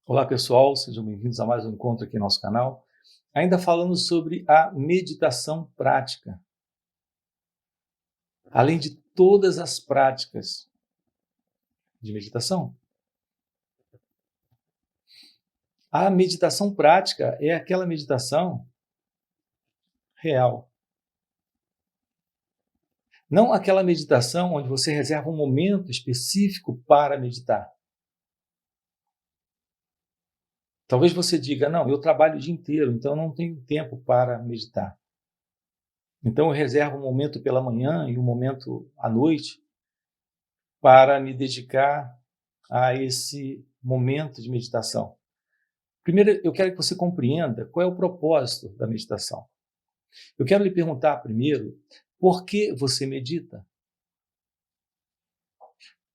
Olá pessoal, sejam bem-vindos a mais um encontro aqui no nosso canal. Ainda falando sobre a meditação prática. Além de todas as práticas de meditação, a meditação prática é aquela meditação real. Não aquela meditação onde você reserva um momento específico para meditar. Talvez você diga, não, eu trabalho o dia inteiro, então eu não tenho tempo para meditar. Então eu reservo um momento pela manhã e um momento à noite para me dedicar a esse momento de meditação. Primeiro, eu quero que você compreenda qual é o propósito da meditação. Eu quero lhe perguntar primeiro, por que você medita?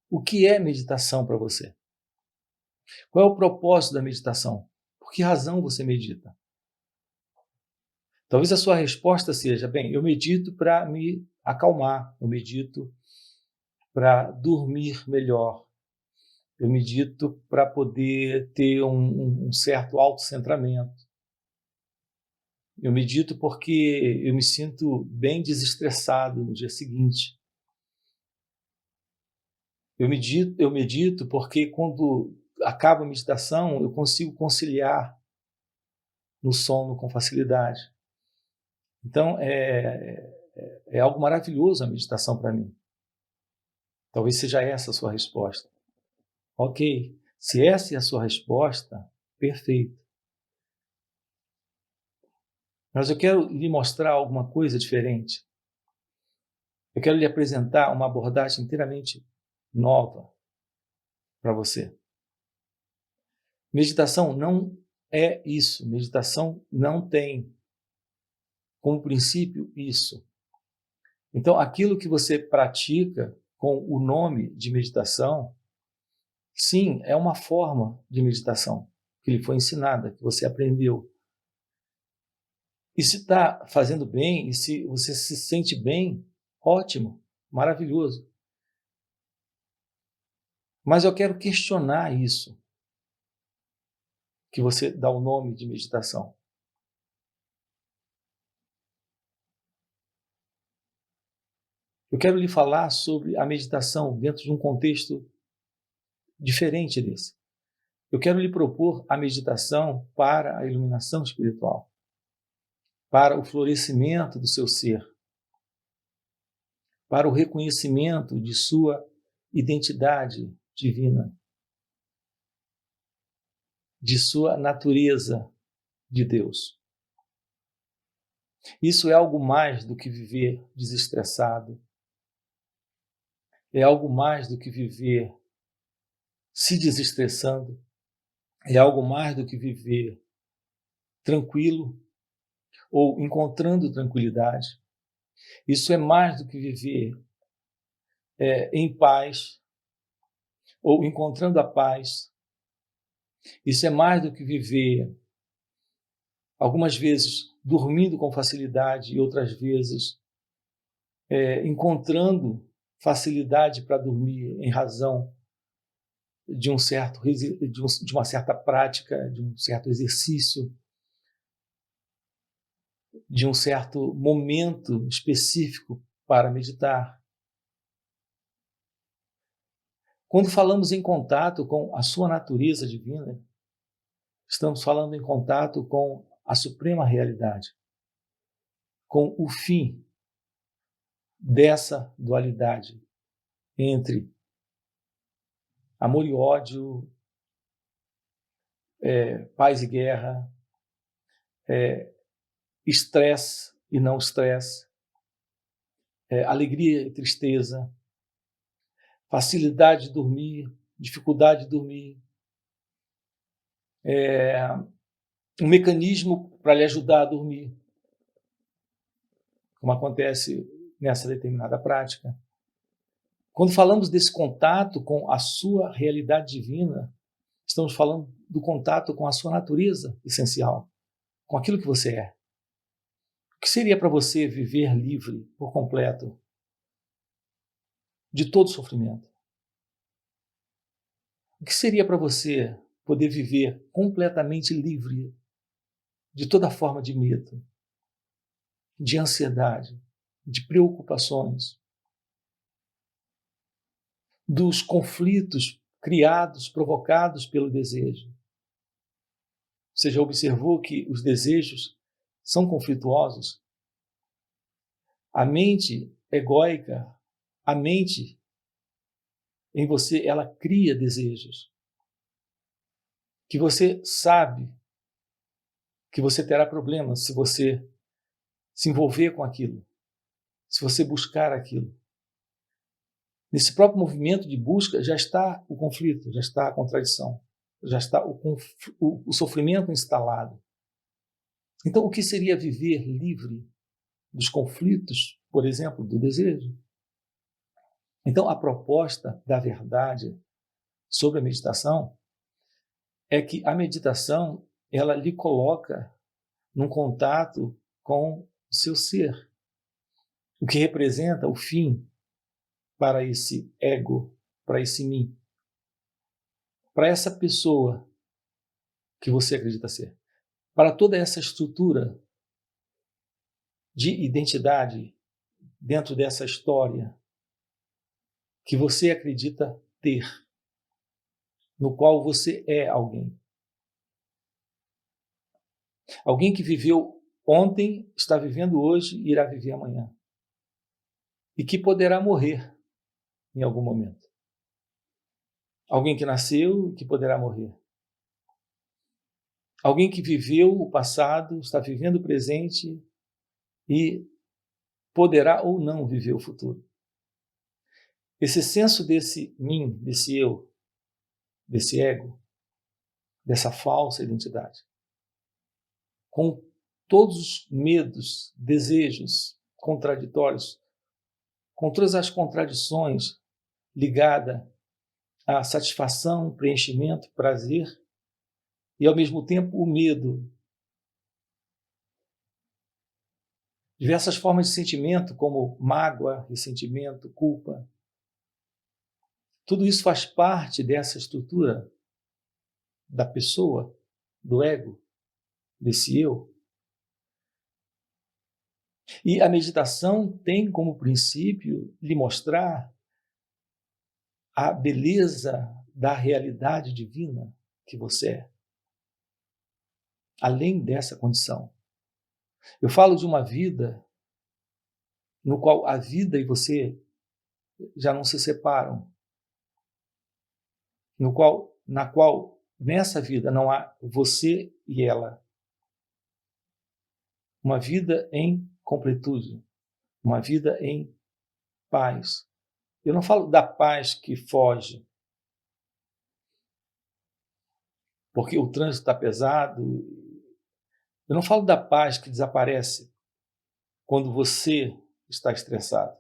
O que é meditação para você? Qual é o propósito da meditação? Por que razão você medita? Talvez a sua resposta seja, bem, eu medito para me acalmar, eu medito para dormir melhor, eu medito para poder ter um certo autocentramento. Eu medito porque eu me sinto bem desestressado no dia seguinte. Eu medito porque quando acaba a meditação, eu consigo conciliar no sono com facilidade. Então, é algo maravilhoso a meditação para mim. Talvez seja essa a sua resposta. Ok, se essa é a sua resposta, perfeito. Mas eu quero lhe mostrar alguma coisa diferente. Eu quero lhe apresentar uma abordagem inteiramente nova para você. Meditação não é isso. Meditação não tem como princípio isso. Então, aquilo que você pratica com o nome de meditação, sim, é uma forma de meditação que lhe foi ensinada, que você aprendeu. E se está fazendo bem, e se você se sente bem, ótimo, maravilhoso. Mas eu quero questionar isso, que você dá o nome de meditação. Eu quero lhe falar sobre a meditação dentro de um contexto diferente desse. Eu quero lhe propor a meditação para a iluminação espiritual, para o florescimento do seu ser, para o reconhecimento de sua identidade divina, de sua natureza de Deus. Isso é algo mais do que viver desestressado, é algo mais do que viver se desestressando, é algo mais do que viver tranquilo ou encontrando tranquilidade. Isso é mais do que viver em paz ou encontrando a paz. Isso é mais do que viver, algumas vezes, dormindo com facilidade e outras vezes encontrando facilidade para dormir em razão de uma certa prática, de um certo exercício, de um certo momento específico para meditar. Quando falamos em contato com a sua natureza divina, estamos falando em contato com a suprema realidade, com o fim dessa dualidade entre amor e ódio, paz e guerra, estresse e não estresse, alegria e tristeza, facilidade de dormir, dificuldade de dormir, um mecanismo para lhe ajudar a dormir, como acontece nessa determinada prática. Quando falamos desse contato com a sua realidade divina, estamos falando do contato com a sua natureza essencial, com aquilo que você é. O que seria para você viver livre por completo de todo sofrimento? O que seria para você poder viver completamente livre de toda forma de medo, de ansiedade, de preocupações, dos conflitos criados, provocados pelo desejo. Você já observou que os desejos são conflituosos? A mente egóica, a mente em você, ela cria desejos que você sabe que você terá problemas se você se envolver com aquilo, se você buscar aquilo. Nesse próprio movimento de busca já está o conflito, já está a contradição, já está o sofrimento instalado. Então, o que seria viver livre dos conflitos, por exemplo, do desejo? Então, a proposta da verdade sobre a meditação é que a meditação, ela lhe coloca num contato com o seu ser, o que representa o fim para esse ego, para esse mim, para essa pessoa que você acredita ser, para toda essa estrutura de identidade dentro dessa história que você acredita ter, no qual você é alguém. Alguém que viveu ontem, está vivendo hoje e irá viver amanhã. E que poderá morrer em algum momento. Alguém que nasceu e que poderá morrer. Alguém que viveu o passado, está vivendo o presente e poderá ou não viver o futuro. Esse senso desse mim, desse eu, desse ego, dessa falsa identidade, com todos os medos, desejos contraditórios, com todas as contradições ligadas à satisfação, preenchimento, prazer, e ao mesmo tempo o medo. Diversas formas de sentimento, como mágoa, ressentimento, culpa. Tudo isso faz parte dessa estrutura da pessoa, do ego, desse eu. E a meditação tem como princípio lhe mostrar a beleza da realidade divina que você é, além dessa condição. Eu falo de uma vida no qual a vida e você já não se separam, na qual nessa vida não há você e ela. Uma vida em completude, uma vida em paz. Eu não falo da paz que foge, porque o trânsito está pesado. Eu não falo da paz que desaparece quando você está estressado.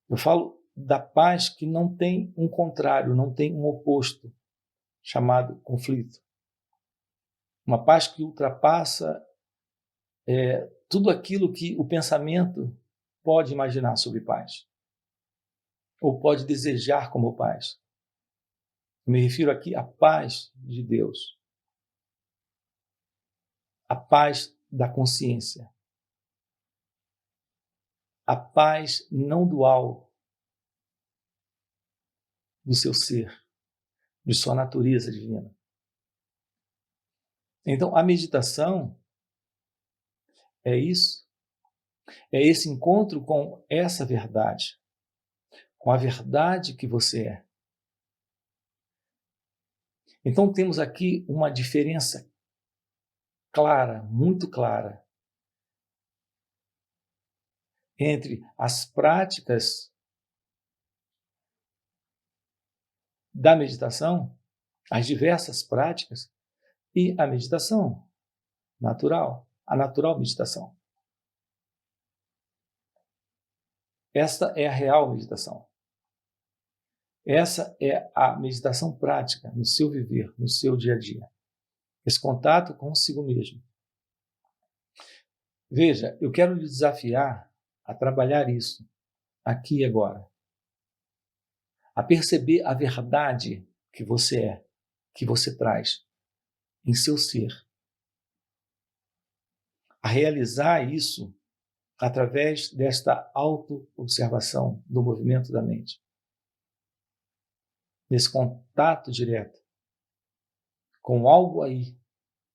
Eu falo da paz que não tem um contrário, não tem um oposto, chamado conflito. Uma paz que ultrapassa tudo aquilo que o pensamento pode imaginar sobre paz, ou pode desejar como paz. Eu me refiro aqui à paz de Deus, a paz da consciência, a paz não dual do seu ser, de sua natureza divina. Então, a meditação é isso, é esse encontro com essa verdade, com a verdade que você é. Então, temos aqui uma diferença clara, muito clara, entre as práticas da meditação, as diversas práticas, e a meditação natural, a natural meditação. Esta é a real meditação. Essa é a meditação prática no seu viver, no seu dia a dia. Esse contato consigo mesmo. Veja, eu quero lhe desafiar a trabalhar isso aqui e agora. A perceber a verdade que você é. que você traz em seu ser, a realizar isso através desta auto-observação do movimento da mente, nesse contato direto com algo aí,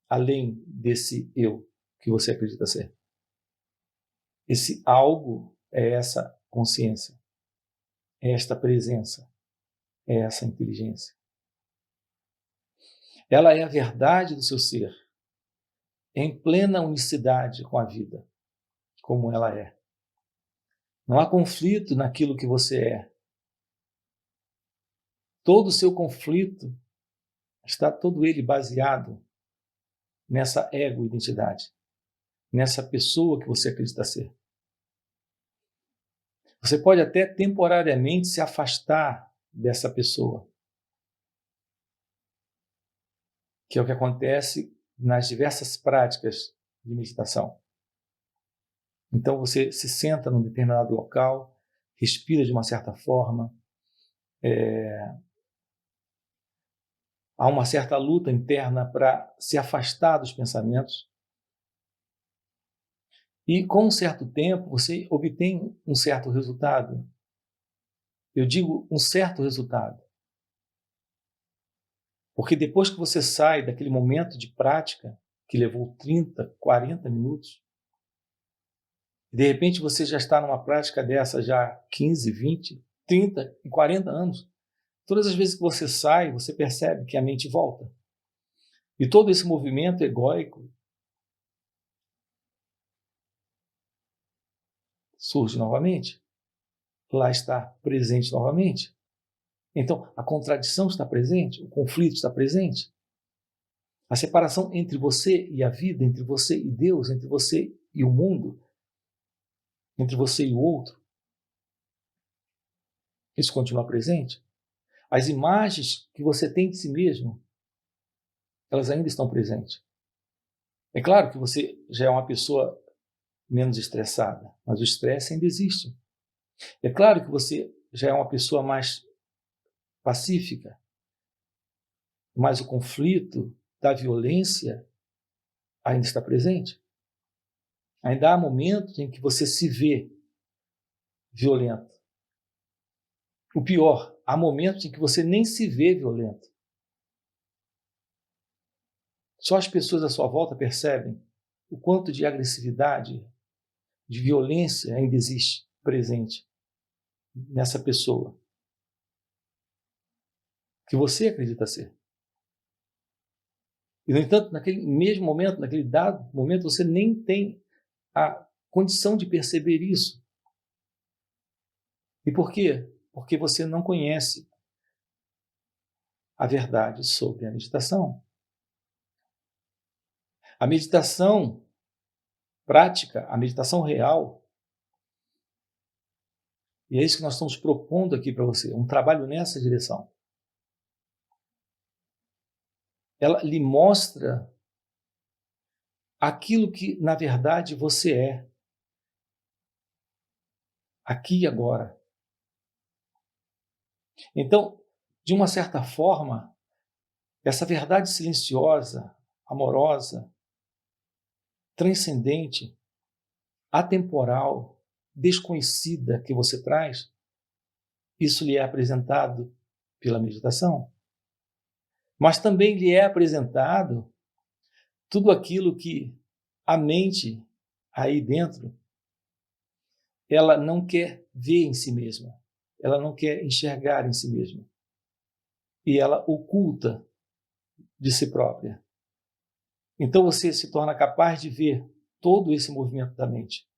além desse eu que você acredita ser. Esse algo é essa consciência, é esta presença, é essa inteligência. Ela é a verdade do seu ser, em plena unicidade com a vida, como ela é. Não há conflito naquilo que você é. Todo o seu conflito está todo ele baseado nessa ego-identidade, nessa pessoa que você acredita ser. Você pode até temporariamente se afastar dessa pessoa, que é o que acontece nas diversas práticas de meditação. Então você se senta num determinado local, respira de uma certa forma, há uma certa luta interna para se afastar dos pensamentos. E com um certo tempo você obtém um certo resultado. Eu digo um certo resultado. Porque depois que você sai daquele momento de prática, que levou 30, 40 minutos, de repente você já está numa prática dessa já há 15, 20, 30 e 40 anos. Todas as vezes que você sai, você percebe que a mente volta. E todo esse movimento egóico surge novamente. Lá está presente novamente. Então, a contradição está presente, o conflito está presente. A separação entre você e a vida, entre você e Deus, entre você e o mundo, entre você e o outro, isso continua presente. As imagens que você tem de si mesmo, elas ainda estão presentes. É claro que você já é uma pessoa menos estressada, mas o estresse ainda existe. É claro que você já é uma pessoa mais pacífica, mas o conflito da violência ainda está presente. Ainda há momentos em que você se vê violento. O pior, há momentos em que você nem se vê violento. Só as pessoas à sua volta percebem o quanto de agressividade, de violência ainda existe presente nessa pessoa que você acredita ser. E, no entanto, naquele mesmo momento, naquele dado momento, você nem tem a condição de perceber isso. E por quê? Porque você não conhece a verdade sobre a meditação. A meditação prática, a meditação real, e é isso que nós estamos propondo aqui para você, um trabalho nessa direção. Ela lhe mostra aquilo que, na verdade, você é, aqui e agora. Então, de uma certa forma, essa verdade silenciosa, amorosa, transcendente, atemporal, desconhecida que você traz, isso lhe é apresentado pela meditação. Mas também lhe é apresentado tudo aquilo que a mente aí dentro, ela não quer ver em si mesma, ela não quer enxergar em si mesma. E ela oculta de si própria. Então você se torna capaz de ver todo esse movimento da mente.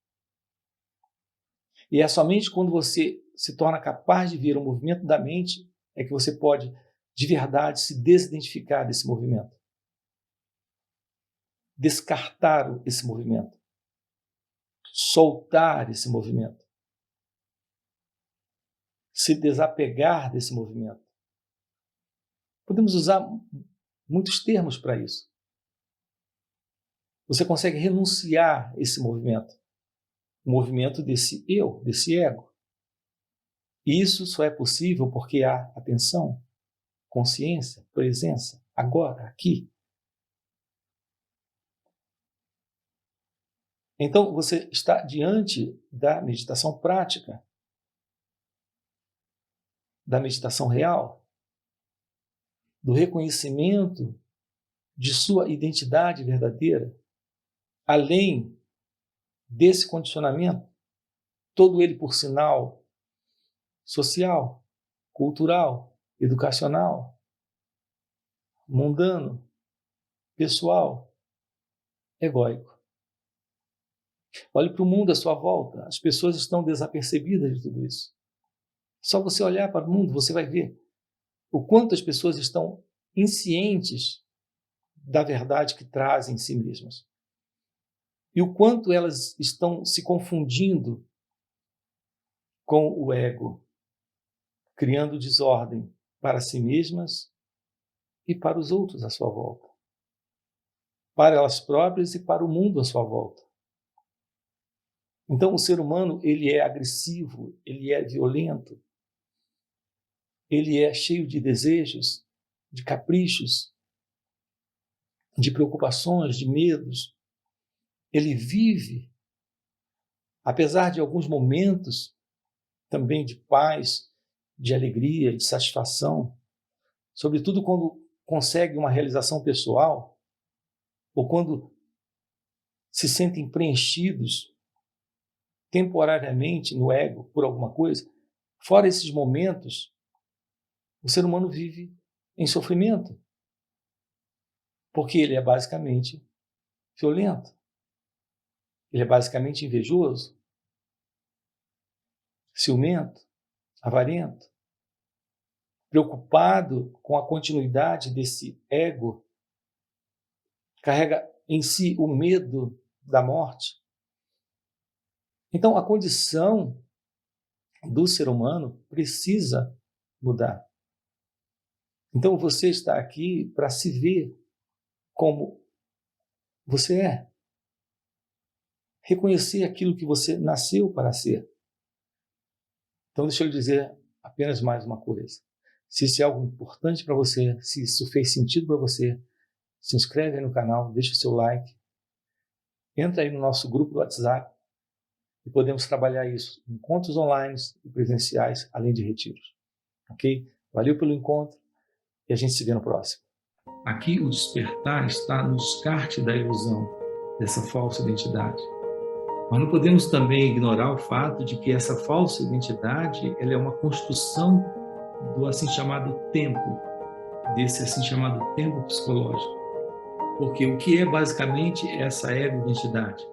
E é somente quando você se torna capaz de ver o movimento da mente é que você pode, de verdade, se desidentificar desse movimento. Descartar esse movimento. Soltar esse movimento. Se desapegar desse movimento. Podemos usar muitos termos para isso. Você consegue renunciar a esse movimento. O movimento desse eu, desse ego. E isso só é possível porque há atenção, consciência, presença, agora, aqui. Então, você está diante da meditação prática, da meditação real, do reconhecimento de sua identidade verdadeira, além desse condicionamento, todo ele, por sinal, social, cultural, educacional, mundano, pessoal, egóico. Olhe para o mundo à sua volta, as pessoas estão desapercebidas de tudo isso. Só você olhar para o mundo, você vai ver o quanto as pessoas estão inscientes da verdade que trazem em si mesmas. E o quanto elas estão se confundindo com o ego, criando desordem para si mesmas e para os outros à sua volta, para elas próprias e para o mundo à sua volta. Então, o ser humano, ele é agressivo, ele é violento, ele é cheio de desejos, de caprichos, de preocupações, de medos. Ele vive, apesar de alguns momentos também de paz, de alegria, de satisfação, sobretudo quando consegue uma realização pessoal ou quando se sentem preenchidos temporariamente no ego por alguma coisa. Fora esses momentos, o ser humano vive em sofrimento, porque ele é basicamente violento, ele é basicamente invejoso, ciumento, avarento, preocupado com a continuidade desse ego, carrega em si o medo da morte. Então, a condição do ser humano precisa mudar. Então, você está aqui para se ver como você é. Reconhecer aquilo que você nasceu para ser. Então, deixa eu lhe dizer apenas mais uma coisa. Se isso é algo importante para você, se isso fez sentido para você, se inscreve aí no canal, deixa o seu like, entra aí no nosso grupo do WhatsApp e podemos trabalhar isso em encontros online e presenciais, além de retiros. Ok? Valeu pelo encontro e a gente se vê no próximo. Aqui o despertar está no descarte da ilusão, dessa falsa identidade. Mas não podemos também ignorar o fato de que essa falsa identidade ela é uma construção do assim chamado tempo, desse assim chamado tempo psicológico. Porque o que é basicamente essa ego-identidade?